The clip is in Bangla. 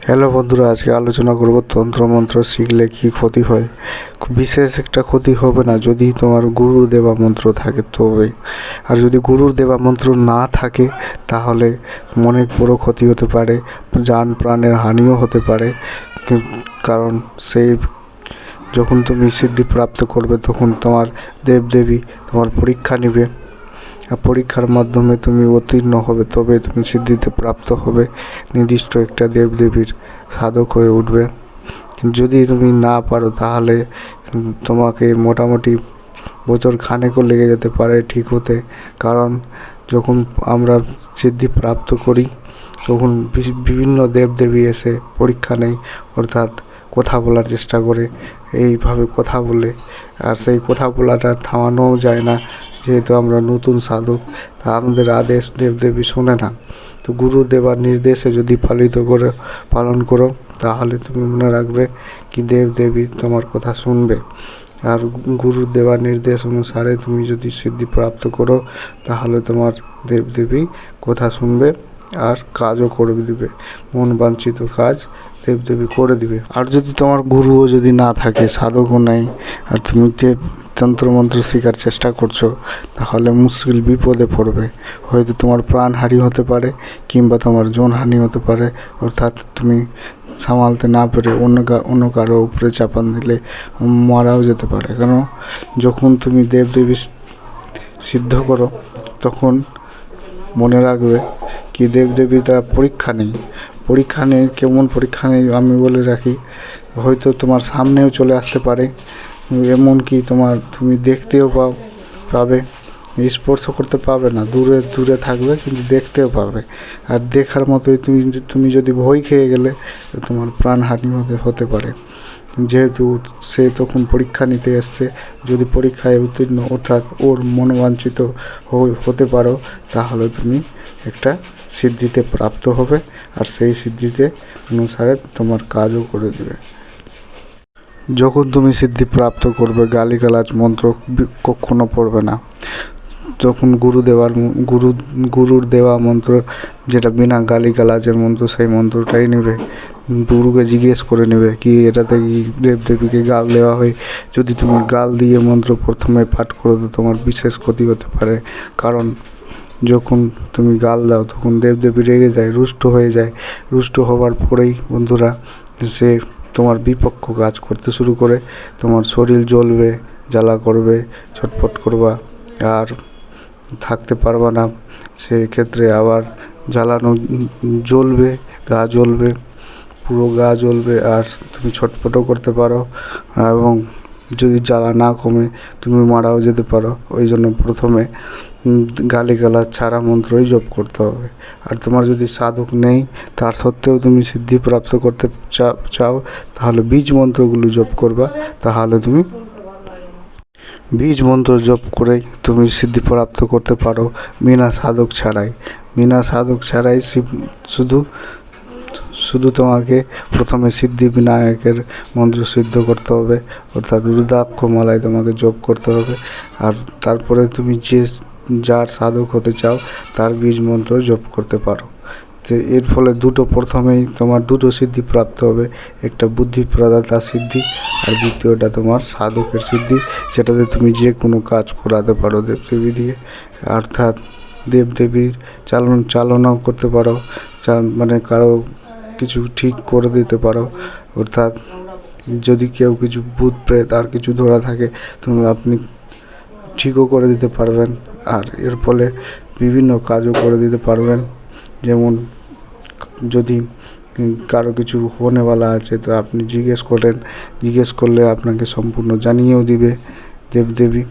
হ্যালো বন্ধুরা, আজকে আলোচনা করব তন্ত্রমন্ত্র শিখলে কি ক্ষতি হয়। বিশেষ একটা ক্ষতি হবে না যদি তোমার গুরুর দেওয়া মন্ত্র থাকে তবে। আর যদি গুরুর দেওয়া মন্ত্র না থাকে তাহলে অনেক বড় ক্ষতি হতে পারে, জান প্রাণের হানিও হতে পারে। কারণ সেই যখন তুমি সিদ্ধি প্রাপ্ত করবে তখন তোমার দেবদেবী তোমার পরীক্ষা নেবে, আর পরীক্ষার মাধ্যমে তুমি উত্তীর্ণ হবে তবে তুমি সিদ্ধিতে প্রাপ্ত হবে, নির্দিষ্ট একটা দেবদেবীর সাধক হয়ে উঠবে। যদি তুমি না পারো তাহলে তোমাকে মোটামুটি বছর খানেকও লেগে যেতে পারে ঠিক হতে। কারণ যখন আমরা সিদ্ধি প্রাপ্ত করি তখন বিভিন্ন দেবদেবী এসে পরীক্ষা নেয়, অর্থাৎ কথা বলার চেষ্টা করে, এইভাবে কথা বলে। আর সেই কথা বলাটা থামানোও যায় না, যেহেতু আমরা নতুন সাধক, তা আমাদের আদেশ দেবদেবী শোনে না। তো গুরু দেবার নির্দেশে যদি পালন করো তাহলে তুমি মনে রাখবে কি দেবদেবী তোমার কথা শুনবে। আর গুরুর দেওয়ার নির্দেশ অনুসারে তুমি যদি সিদ্ধি প্রাপ্ত করো তাহলে তোমার দেবদেবী কথা শুনবে আর কাজও করে দিবে, মন বাঞ্ছিত কাজ দেবদেবী করে দিবে। আর যদি তোমার গুরুও যদি না থাকে, সাধকও নেই, আর তুমি তন্ত্রমন্ত্র শেখার চেষ্টা করছো, তাহলে মুশকিল বিপদে পড়বে। হয়তো তোমার প্রাণহানি হতে পারে কিংবা তোমার জনহানি হতে পারে, অর্থাৎ তুমি সামালতে না পেরে অন্য কারো উপরে চাপান দিলে মারাও যেতে পারে। কারণ যখন তুমি দেবদেবী সিদ্ধ করো তখন মনে রাখবে কি দেবদেবী তার পরীক্ষা নেই। কেমন পরীক্ষা নেই আমি বলে রাখি, হয়তো তোমার সামনেও চলে আসতে পারে, এমনকি তুমি দেখতেও পাবে, স্পর্শ করতে পাবে না, দূরে থাকবে কিন্তু দেখতেও পাবে। আর দেখার মতোই তুমি যদি ভয় খেয়ে গেলে তোমার প্রাণহানি হতে পারে, যেহেতু সে তখন পরীক্ষা নিতে এসছে। যদি পরীক্ষায় উত্তীর্ণ অর্থাৎ ওর মনোবাঞ্ছিত হতে পারো তাহলে তুমি একটা সিদ্ধিতে প্রাপ্ত হবে, আর সেই সিদ্ধিতে অনুসারে তোমার কাজও করে দেবে। যখন তুমি সিদ্ধি প্রাপ্ত করবে গালিগালাজ মন্ত্র কখনো পড়বে না। যখন গুরুর দেওয়া মন্ত্র যেটা বিনা গালিগালাজের মন্ত্র, সেই মন্ত্রটাই নেবে। গুরুকে জিজ্ঞেস করে নেবে কি এটাতে কি দেবদেবীকে গাল দেওয়া হয়। যদি তুমি গাল দিয়ে মন্ত্র প্রথমে পাঠ করো তো তোমার বিশেষ ক্ষতি হতে পারে। কারণ যখন তুমি গাল দাও তখন দেবদেবী রেগে যায়, রুষ্ট হয়ে যায়। রুষ্ট হওয়ার পরেই বন্ধুরা সে তোমার বিপক্ষ কাজ করতে শুরু করে, তোমার শরীর জ্বলবে, জ্বালা করবে, ছটফট করবা আর থাকতে পারবা না। সেক্ষেত্রে আবার জ্বালানো জ্বলবে, গা জ্বলবে, পুরো গা জ্বলবে, আর তুমি ছটফটও করতে পারো, এবং যদি জ্বালা না কমে তুমি মারাও যেতে পারো। ওই জন্য প্রথমে গালিগালাজ ছাড়া মন্ত্রই জপ করতে হবে। আর তোমার যদি সাধক নেই তার সত্ত্বেও তুমি সিদ্ধি প্রাপ্ত করতে চাও তাহলে বীজ মন্ত্রগুলো জপ করবা, তাহলে তুমি বীজ মন্ত্র জপ করেই তুমি সিদ্ধি প্রাপ্ত করতে পারো বিনা সাধক ছাড়াই। শুধু তোমাকে প্রথমে সিদ্ধি বিনায়কের মন্ত্র সিদ্ধ করতে হবে, অর্থাৎ রুদ্রাক্ষ মালায় তোমাকে জপ করতে হবে। আর তারপরে তুমি যার সাধক হতে চাও তার বীজ মন্ত্র জপ করতে পারো। তো এর ফলে প্রথমেই তোমার দুটো সিদ্ধি প্রাপ্ত হবে, একটা বুদ্ধি প্রদাতা সিদ্ধি আর দ্বিতীয়টা তোমার সাধকের সিদ্ধি, যেটাতে তুমি যে কোনো কাজ করাতে পারো দেবদেবী দিয়ে। অর্থাৎ দেবদেবীর চালনাও করতে পারো, মানে কারো কিছু ঠিক করে দিতে পারো। অর্থাৎ যদি কেউ কিছু ভূত প্রেত আর কিছু ধরা থাকে আপনি ঠিকও করে দিতে পারবেন, আর এর ফলে বিভিন্ন কাজও করে দিতে পারবেন। যেমন যদি কারো কিছু হোনেওয়ালা আছে তো আপনি জিজ্ঞেস করলে আপনাকে সম্পূর্ণ জানিয়েও দিবে দেবদেবী।